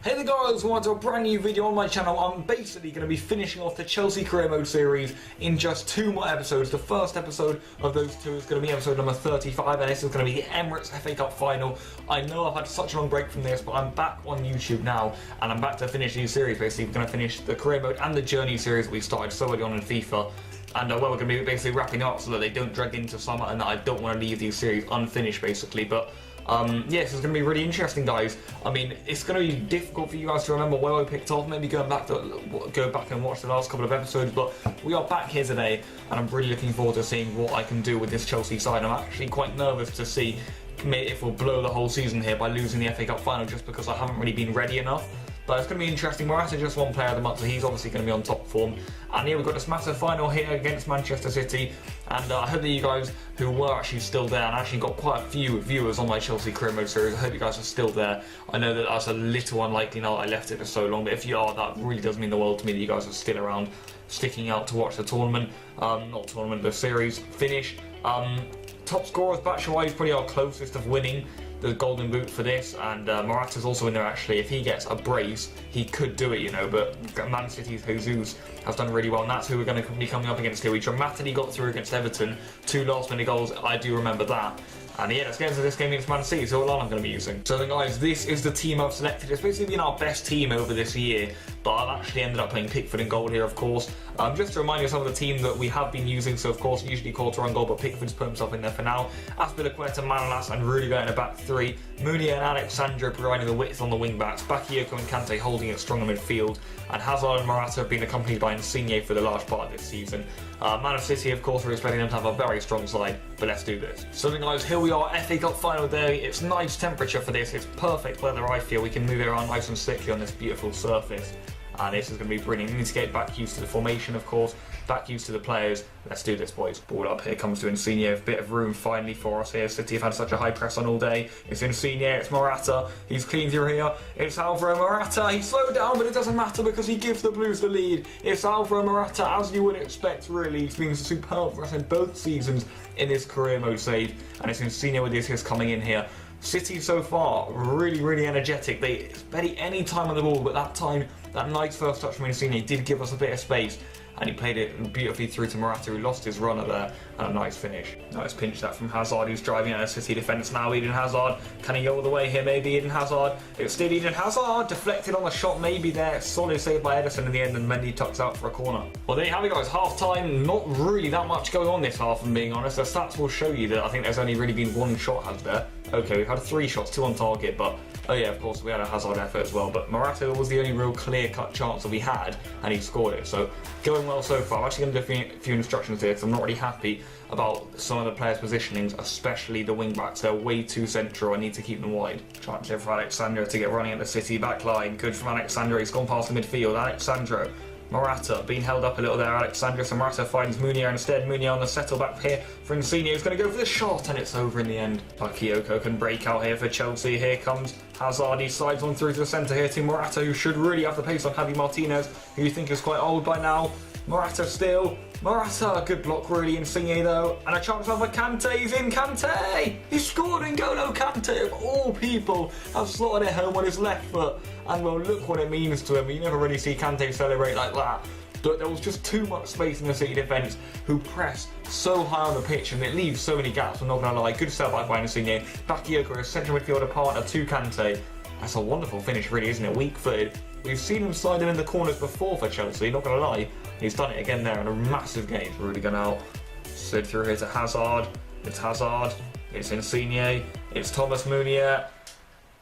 Hey there guys, welcome to a brand new video on my channel. I'm basically going to be finishing off the Chelsea Career Mode series in just 2 more episodes. The first episode of those 2 is going to be episode number 35, and this is going to be the Emirates FA Cup final. I know I've had such a long break from this, but I'm back on YouTube now, and I'm back to finish the series. Basically, we're going to finish the Career Mode and the Journey series that we started so early on in FIFA. And well, we're going to be basically wrapping up so that they don't drag into summer, and that I don't want to leave these series unfinished, basically. But yeah, this is going to be really interesting, guys. I mean, it's going to be difficult for you guys to remember where I picked off, maybe go back and watch the last couple of episodes, but we are back here today, and I'm really looking forward to seeing what I can do with this Chelsea side. I'm actually quite nervous to see if we'll blow the whole season here by losing the FA Cup final, just because I haven't really been ready enough. But it's going to be interesting. Morata just one player of the month, so he's obviously going to be on top form. And here we've got this massive final here against Manchester City. And I hope that you guys who were actually still there, and I actually got quite a few viewers on my Chelsea Career Mode series, I hope you guys are still there. I know that that's a little unlikely now that I left it for so long, but if you are, that really does mean the world to me that you guys are still around, sticking out to watch the tournament, the series finish. Top scorers, Batshuayi is probably our closest of winning the golden boot for this, and Morata's also in there actually. If he gets a brace, he could do it, you know, but Man City's Jesus has done really well, and that's who we're going to be coming up against here. We dramatically got through against Everton, 2 last minute goals, I do remember that. And yeah, let's get into this game against Man City, so what I'm going to be using. So then guys, this is the team I've selected. It's basically been our best team over this year, but I've actually ended up playing Pickford in goal here, of course. Just to remind you of some of the team that we have been using, so of course, usually Courtois on goal, but Pickford's put himself in there for now. Azpilicueta, Manolas, and Rudiger in a back 3. Mounier and Alexandro providing the width on the wing-backs. Bakayoko and Kante holding it strong in midfield. And Hazard and Morata have been accompanied by Insigne for the large part of this season. Man of City, of course, we're expecting them to have a very strong side, but let's do this. So then guys, here we are, FA Cup final day. It's nice temperature for this. It's perfect weather, I feel. We can move it around nice and slickly on this beautiful surface. And this is going to be brilliant. We need to get back used to the formation, of course, back used to the players. Let's do this, boys. Ball up, here comes to Insigne. A bit of room finally for us here. City have had such a high press on all day. It's Insigne, it's Morata. He's clean through here. It's Alvaro Morata. He slowed down, but it doesn't matter because he gives the Blues the lead. It's Alvaro Morata, as you would expect, really. He's been superb for us in both seasons in this career mode save. And it's Insigne with his coming in here. City so far, really energetic. They barely any time on the ball, but that time, that nice first touch from Insigne did give us a bit of space, and he played it beautifully through to Morata, who lost his runner there, and a nice finish. Nice pinch that from Hazard, who's driving out of City defence now. Eden Hazard, can he go all the way here? Maybe Eden Hazard. It's still Eden Hazard, deflected on the shot, maybe there. Solid save by Ederson in the end, and Mendy tucks out for a corner. Well, there you have it, guys. Half time, not really that much going on this half, I'm being honest. The stats will show you that I think there's only really been 1 shot, has there? Okay, we've had 3 shots, 2 on target, but oh yeah, of course we had a Hazard effort as well, but Morata was the only real clear-cut chance that we had, and he scored it, so going well so far. I'm actually going to do a few instructions here, because I'm not really happy about some of the players' positionings, especially the wing-backs. They're way too central, I need to keep them wide. Trying to for Alexandro to get running at the City back line. Good from Alexandro, he's gone past the midfield. Alexandro, Morata being held up a little there. Alexandro, so Morata finds Mounier instead. Mounier on the settle back here for Insigne, who's going to go for the shot, and it's over in the end. Bakayoko can break out here for Chelsea. Here comes Hazard, he slides on through to the centre here to Morata, who should really have the pace on Javi Martinez, who you think is quite old by now. Morata still. Morata, good block really. Insigne though, and a chance for Kante. He's in. Kante! He scored. N'Golo Kante, of all people, has slotted it home on his left foot. And well, look what it means to him. You never really see Kante celebrate like that. But there was just too much space in the City defence, who press so high on the pitch, and it leaves so many gaps, I'm not going to lie. Good sell by Insigne. Bakayoko, a central midfielder partner to Kante. That's a wonderful finish really, isn't it? Weak-footed. We've seen him slide in the corners before for Chelsea, not going to lie. He's done it again there in a massive game. Rudiger now. Slid through here to Hazard. It's Hazard. It's Insigne. It's Thomas Mounier.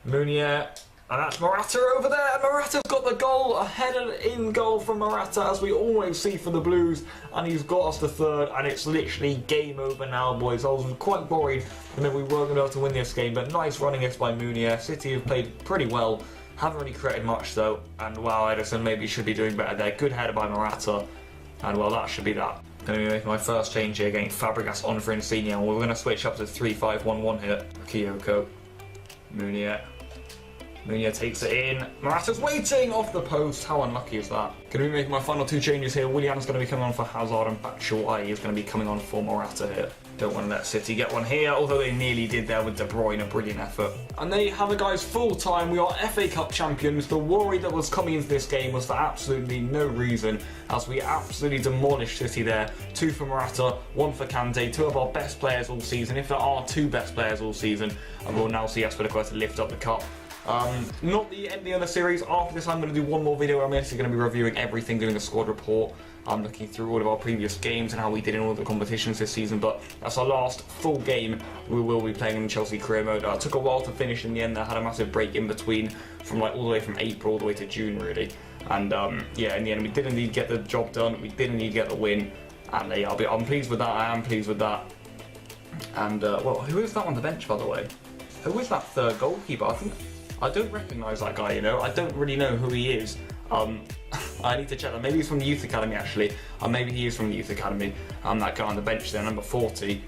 Mounier. And that's Morata over there. Morata's got the goal. A header in goal from Morata, as we always see for the Blues. And he's got us the 3rd, and it's literally game over now, boys. I was quite worried that we weren't going to be able to win this game, but nice running this by Mounier. City have played pretty well. Haven't really created much though, and wow, Ederson maybe should be doing better there. Good header by Morata, and well, that should be that. Going to be making my first change here, getting Fabregas on for Insigne, and we're going to switch up to 3-5-1-1 here. Bakayoko, Mounier. Mounier takes it in. Morata's waiting off the post. How unlucky is that? Going to be making my final 2 changes here. Willian's going to be coming on for Hazard, and Batshuayi is going to be coming on for Morata here. Don't want to let City get one here, although they nearly did there with De Bruyne, a brilliant effort. And there you have it, guys, full time. We are FA Cup champions. The worry that was coming into this game was for absolutely no reason, as we absolutely demolished City there. 2 for Morata, 1 for Kante, 2 of our best players all season, if there are 2 best players all season, and we'll now see Aspilicueta lift up the cup. Not the end of the series. After this, I'm going to do one more video where I'm actually going to be reviewing everything, doing a squad report. I'm looking through all of our previous games and how we did in all the competitions this season, but that's our last full game we will be playing in Chelsea career mode. It took a while to finish in the end. I had a massive break in between, from like all the way from April all the way to June really, and yeah, in the end we did indeed get the job done. We did indeed get the win, and yeah, I'm pleased with that. I am pleased with that. And well, who is that on the bench, by the way? Who is that third goalkeeper? I don't recognise that guy, you know. I don't really know who he is. I need to check that. Maybe he's from the youth academy, actually. Maybe he is from the youth academy. That guy on the bench there, number 40.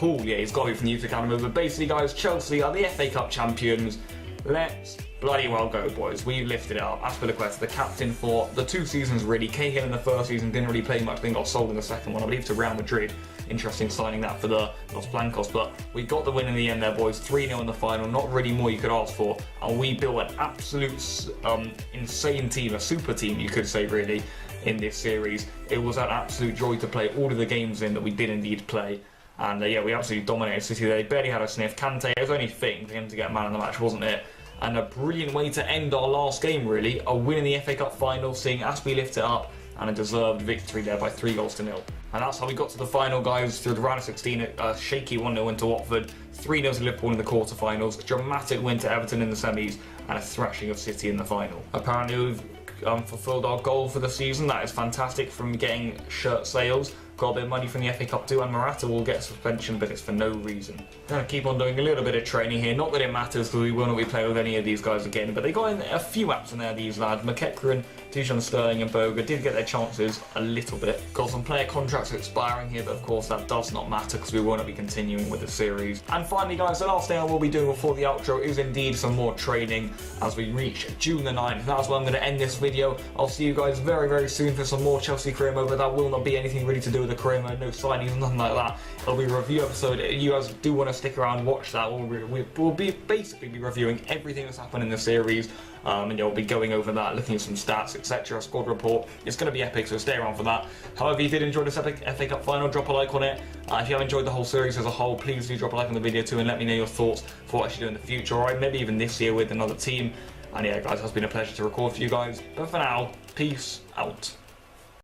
Oh, yeah, he's got to be from the youth academy. But basically, guys, Chelsea are the FA Cup champions. Let's bloody well go, boys. We lifted it up. Aspilicueta, the captain for the 2 seasons, really. Cahill in the first season didn't really play much, then got sold in the second one, I believe, to Real Madrid. Interesting signing that for the Los Blancos, but we got the win in the end there, boys. 3-0 in the final, not really more you could ask for, and we built an absolute insane team, a super team you could say really, in this series. It was an absolute joy to play all of the games in that we did indeed play, and yeah, we absolutely dominated City. They barely had a sniff. Kante, it was only fitting for him to get man of the match, wasn't it? And a brilliant way to end our last game really, a win in the FA Cup final, seeing Aspi lift it up, and a deserved victory there by 3-0. And that's how we got to the final, guys, through the round of 16, a shaky 1-0 win to Watford, 3-0 to Liverpool in the quarterfinals, dramatic win to Everton in the semis, and a thrashing of City in the final. Apparently we've fulfilled our goal for the season. That is fantastic, from getting shirt sales. Got a bit of money from the FA Cup too, and Morata will get suspension, but it's for no reason. Gonna keep on doing a little bit of training here. Not that it matters, because we will not be playing with any of these guys again, but they got in a few apps in there, these lads. McEachran, Dijon Sterling and Boga did get their chances a little bit. Got some player contracts expiring here, but of course that does not matter, because we will not be continuing with the series. And finally, guys, the last thing I will be doing before the outro is indeed some more training as we reach June the 9th. That's where I'm going to end this video. I'll see you guys very, very soon for some more Chelsea career mode, but that will not be anything really to do with the career mode, no signings, nothing like that. It'll be a review episode. You guys do want to stick around and watch that. We'll basically be reviewing everything that's happened in the series, and you'll be going over that, looking at some stats, etc. Squad report. It's going to be epic, so stay around for that. However, if you did enjoy this epic FA Cup final, drop a like on it. If you have enjoyed the whole series as a whole, please do drop a like on the video too, and let me know your thoughts for what I should do in the future, alright? Maybe even this year with another team. And yeah, guys, it's been a pleasure to record for you guys. But for now, peace out.